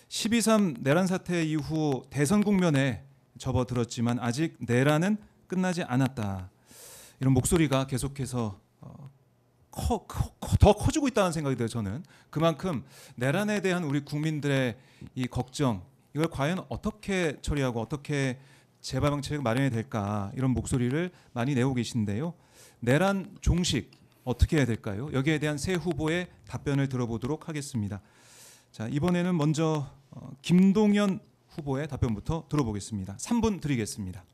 12.3 내란 사태 이후 대선 국면에 접어들었지만 아직 내란은 끝나지 않았다. 이런 목소리가 계속해서 더 커지고 있다는 생각이 들어요. 저는 그만큼 내란에 대한 우리 국민들의 이 걱정, 이걸 과연 어떻게 처리하고 어떻게 재발 방책을 마련해야 될까, 이런 목소리를 많이 내고 계신데요. 내란 종식 어떻게 해야 될까요? 여기에 대한 새 후보의 답변을 들어보도록 하겠습니다. 자, 이번에는 먼저 김동연 후보의 답변부터 들어보겠습니다. 3분 드리겠습니다.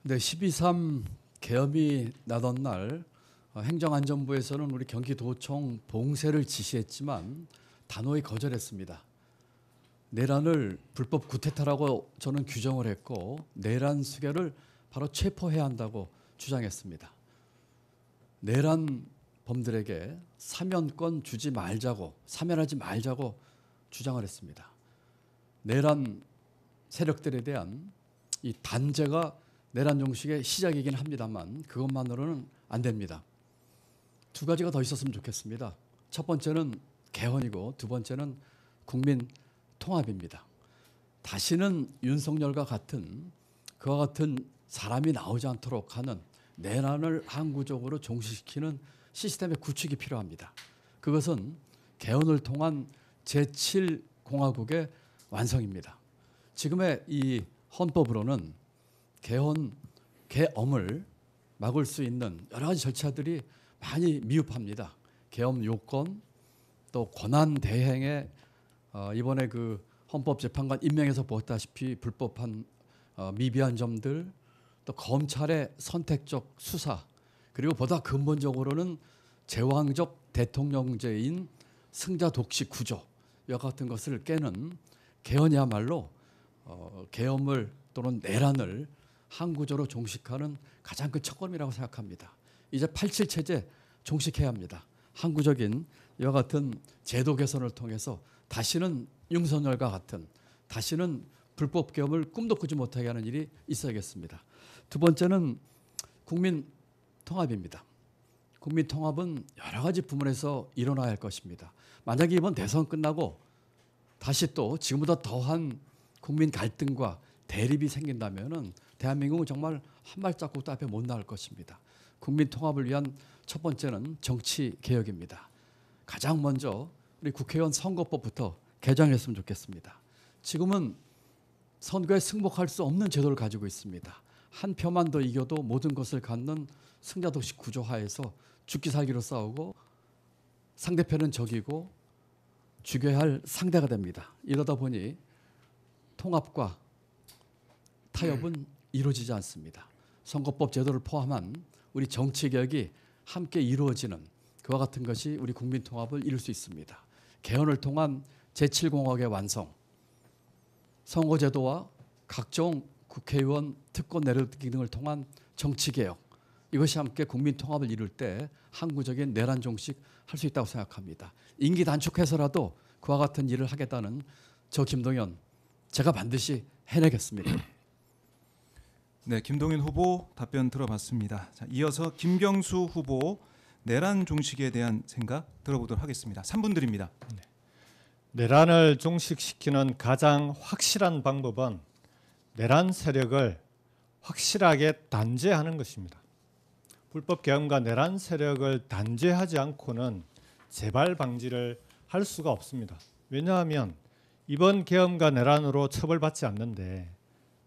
네, 12.3 계엄이 나던 날 행정안전부에서는 우리 경기도청 봉쇄를 지시했지만 단호히 거절했습니다. 내란을 불법 구태타라고 저는 규정을 했고 내란 수괴를 바로 체포해야 한다고 주장했습니다. 내란 범들에게 사면권 주지 말자고, 사면하지 말자고 주장을 했습니다. 내란 세력들에 대한 이 단죄가 내란 종식의 시작이긴 합니다만 그것만으로는 안 됩니다. 두 가지가 더 있었으면 좋겠습니다. 첫 번째는 개헌이고 두 번째는 국민 통합입니다. 다시는 윤석열과 같은 그와 같은 사람이 나오지 않도록 하는 내란을 항구적으로 종식시키는 시스템의 구축이 필요합니다. 그것은 개헌을 통한 제7공화국의 완성입니다. 지금의 이 헌법으로는 계엄을 막을 수 있는 여러 가지 절차들이 많이 미흡합니다. 계엄 요건, 또 권한 대행에 이번에 그 헌법재판관 임명해서 보았다시피 불법한 미비한 점들, 또 검찰의 선택적 수사, 그리고 보다 근본적으로는 제왕적 대통령제인 승자 독식 구조 이와 같은 것을 깨는 개헌이야말로 계엄을 또는 내란을 항구적으로 종식하는 가장 큰 첫걸음이라고 생각합니다. 이제 87 체제 종식해야 합니다. 항구적인 이와 같은 제도 개선을 통해서 다시는 윤석열과 같은, 다시는 불법 계엄을 꿈도 꾸지 못하게 하는 일이 있어야겠습니다. 두 번째는 국민 통합입니다. 국민 통합은 여러 가지 부문에서 일어나야 할 것입니다. 만약에 이번 대선 끝나고 다시 또 지금보다 더한 국민 갈등과 대립이 생긴다면은 대한민국은 정말 한 발자국도 앞에 못 나갈 것입니다. 국민 통합을 위한 첫 번째는 정치 개혁입니다. 가장 먼저 우리 국회의원 선거법부터 개정했으면 좋겠습니다. 지금은 선거에 승복할 수 없는 제도를 가지고 있습니다. 한 표만 더 이겨도 모든 것을 갖는 승자독식 구조하에서 죽기 살기로 싸우고 상대편은 적이고 죽여야 할 상대가 됩니다. 이러다 보니 통합과 타협은 이루어지지 않습니다. 선거법 제도를 포함한 우리 정치개혁이 함께 이루어지는 그와 같은 것이 우리 국민 통합을 이룰 수 있습니다. 개헌을 통한 제7공화국의 완성, 선거제도와 각종 국회의원 특권 내려두기 등을 통한 정치개혁, 이것이 함께 국민 통합을 이룰 때 항구적인 내란 종식 할 수 있다고 생각합니다. 임기 단축해서라도 그와 같은 일을 하겠다는 저 김동연, 제가 반드시 해내겠습니다. 네, 김동연 후보 답변 들어봤습니다. 자, 이어서 김경수 후보 내란 종식에 대한 생각 들어보도록 하겠습니다. 3분 드립니다. 네. 내란을 종식시키는 가장 확실한 방법은 내란 세력을 확실하게 단죄하는 것입니다. 불법 계엄과 내란 세력을 단죄하지 않고는 재발 방지를 할 수가 없습니다. 왜냐하면 이번 계엄과 내란으로 처벌받지 않는데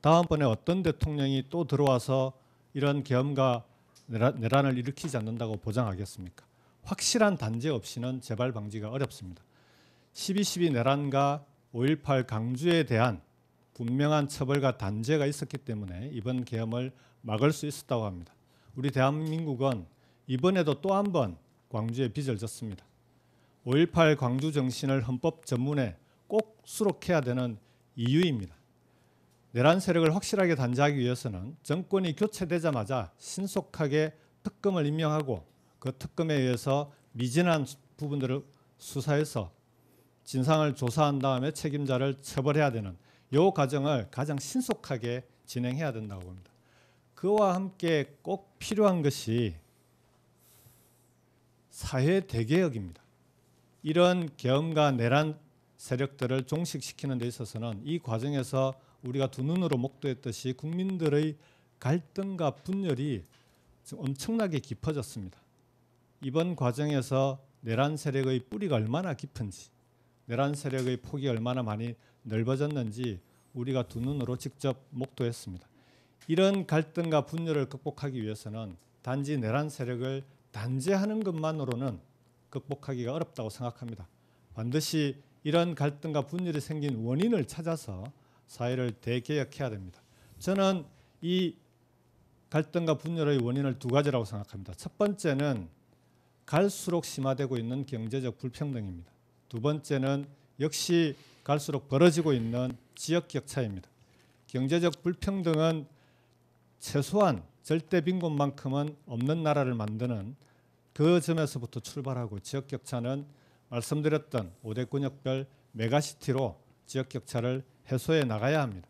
다음번에 어떤 대통령이 또 들어와서 이런 계엄과 내란을 일으키지 않는다고 보장하겠습니까? 확실한 단죄 없이는 재발 방지가 어렵습니다. 12.12 내란과 5.18 강주에 대한 분명한 처벌과 단죄가 있었기 때문에 이번 계엄을 막을 수 있었다고 합니다. 우리 대한민국은 이번에도 또 한 번 광주에 빚을 졌습니다. 5.18 광주 정신을 헌법 전문에 꼭 수록해야 되는 이유입니다. 내란 세력을 확실하게 단죄하기 위해서는 정권이 교체되자마자 신속하게 특검을 임명하고 그 특검에 의해서 미진한 부분들을 수사해서 진상을 조사한 다음에 책임자를 처벌해야 되는 이 과정을 가장 신속하게 진행해야 된다고 봅니다. 그와 함께 꼭 필요한 것이 사회 대개혁입니다. 이런 계엄과 내란 세력들을 종식시키는 데 있어서는 이 과정에서 우리가 두 눈으로 목도했듯이 국민들의 갈등과 분열이 엄청나게 깊어졌습니다. 이번 과정에서 내란 세력의 뿌리가 얼마나 깊은지, 내란 세력의 폭이 얼마나 많이 넓어졌는지 우리가 두 눈으로 직접 목도했습니다. 이런 갈등과 분열을 극복하기 위해서는 단지 내란 세력을 단죄하는 것만으로는 극복하기가 어렵다고 생각합니다. 반드시 이런 갈등과 분열이 생긴 원인을 찾아서 사회를 대개혁해야 됩니다. 저는 이 갈등과 분열의 원인을 두 가지라고 생각합니다. 첫 번째는 갈수록 심화되고 있는 경제적 불평등입니다. 두 번째는 역시 갈수록 벌어지고 있는 지역 격차입니다. 경제적 불평등은 최소한 절대 빈곤만큼은 없는 나라를 만드는 그 점에서부터 출발하고, 지역 격차는 말씀드렸던 5대 군역별 메가시티로 지역 격차를 해소해 나가야 합니다.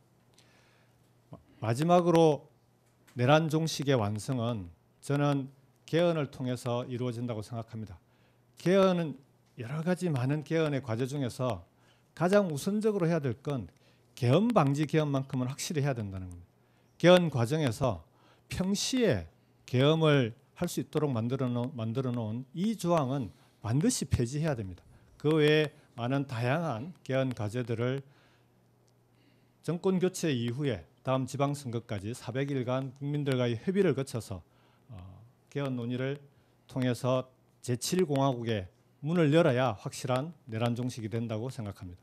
마지막으로 내란 종식의 완성은 저는 개헌을 통해서 이루어진다고 생각합니다. 개헌은 여러 가지 많은 개헌의 과제 중에서 가장 우선적으로 해야 될 건 개헌 방지 개헌만큼은 확실히 해야 된다는 겁니다. 개헌 과정에서 평시에 계엄을 할 수 있도록 만들어 놓은 이 조항은 반드시 폐지해야 됩니다. 그 외에 많은 다양한 개헌 과제들을 정권 교체 이후에 다음 지방선거까지 400일간 국민들과의 협의를 거쳐서 개헌 논의를 통해서 제7공화국의 문을 열어야 확실한 내란 종식이 된다고 생각합니다.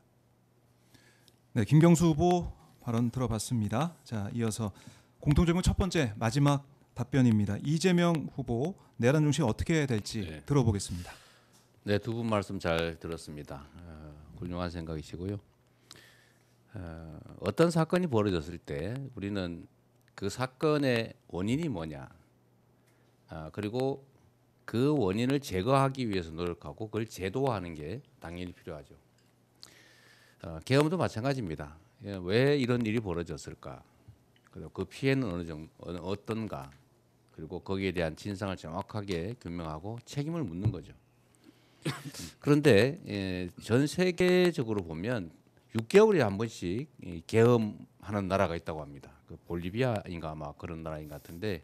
네, 김경수 후보 발언 들어봤습니다. 자, 이어서 공통질문 첫 번째 마지막 답변입니다. 이재명 후보 내란 종식 어떻게 될지 네. 들어보겠습니다. 네, 두 분 말씀 잘 들었습니다. 훌륭한 생각이시고요. 어떤 사건이 벌어졌을 때 우리는 그 사건의 원인이 뭐냐, 그리고 그 원인을 제거하기 위해서 노력하고 그걸 제도화하는 게 당연히 필요하죠. 계엄도 마찬가지입니다. 왜 이런 일이 벌어졌을까? 그리고 그 피해는 어느 정도 어떤가? 그리고 거기에 대한 진상을 정확하게 규명하고 책임을 묻는 거죠. 그런데 전 세계적으로 보면 6개월에 한 번씩 계엄하는 나라가 있다고 합니다. 그 볼리비아인가 아마 그런 나라인 것 같은데,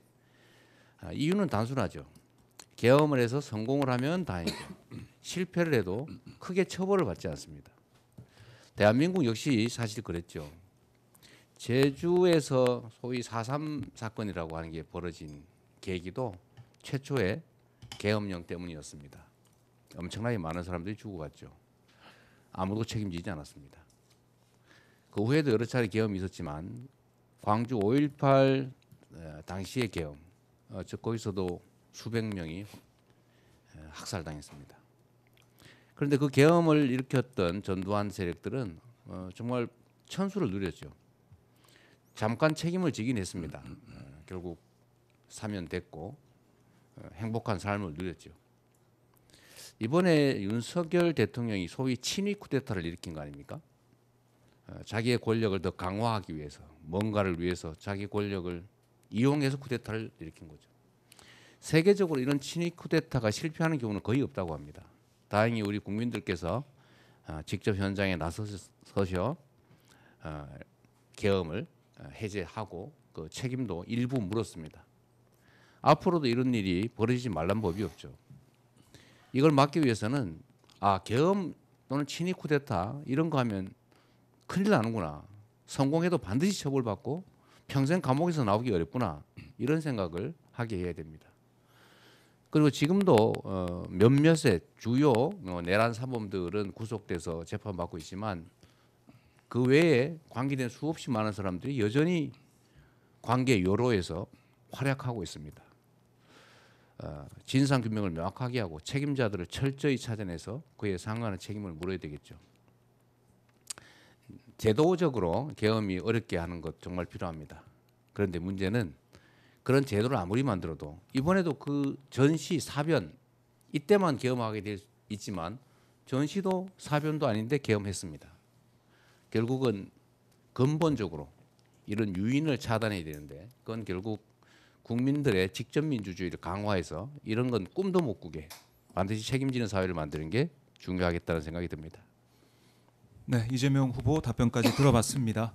이유는 단순하죠. 계엄을 해서 성공을 하면 다행이고 실패를 해도 크게 처벌을 받지 않습니다. 대한민국 역시 사실 그랬죠. 제주에서 소위 4.3 사건이라고 하는 게 벌어진 계기도 최초의 계엄령 때문이었습니다. 엄청나게 많은 사람들이 죽어갔죠. 아무도 책임지지 않았습니다. 그 후에도 여러 차례 계엄이 있었지만 광주 5.18 당시의 계엄, 즉 거기서도 수백 명이 학살당했습니다. 그런데 그 계엄을 일으켰던 전두환 세력들은 정말 천수를 누렸죠. 잠깐 책임을 지긴 했습니다. 결국 사면됐고 행복한 삶을 누렸죠. 이번에 윤석열 대통령이 소위 친위 쿠데타를 일으킨 거 아닙니까? 자기의 권력을 더 강화하기 위해서, 뭔가를 위해서 자기 권력을 이용해서 쿠데타를 일으킨 거죠. 세계적으로 이런 친위 쿠데타가 실패하는 경우는 거의 없다고 합니다. 다행히 우리 국민들께서 직접 현장에 나서셔 계엄을 해제하고 그 책임도 일부 물었습니다. 앞으로도 이런 일이 벌어지지 말란 법이 없죠. 이걸 막기 위해서는 계엄 또는 친위 쿠데타 이런 거 하면 큰일 나는구나. 성공해도 반드시 처벌받고 평생 감옥에서 나오기 어렵구나. 이런 생각을 하게 해야 됩니다. 그리고 지금도 몇몇의 주요 내란 사범들은 구속돼서 재판받고 있지만 그 외에 관계된 수없이 많은 사람들이 여전히 관계 요로에서 활약하고 있습니다. 진상 규명을 명확하게 하고 책임자들을 철저히 찾아내서 그에 상응하는 책임을 물어야 되겠죠. 제도적으로 계엄이 어렵게 하는 것 정말 필요합니다. 그런데 문제는 그런 제도를 아무리 만들어도 이번에도 그 전시 사변 이때만 계엄하게 될 있지만 전시도 사변도 아닌데 계엄했습니다. 결국은 근본적으로 이런 유인을 차단해야 되는데 그건 결국 국민들의 직접 민주주의를 강화해서 이런 건 꿈도 못 꾸게 반드시 책임지는 사회를 만드는 게 중요하겠다는 생각이 듭니다. 네, 이재명 후보 답변까지 들어봤습니다.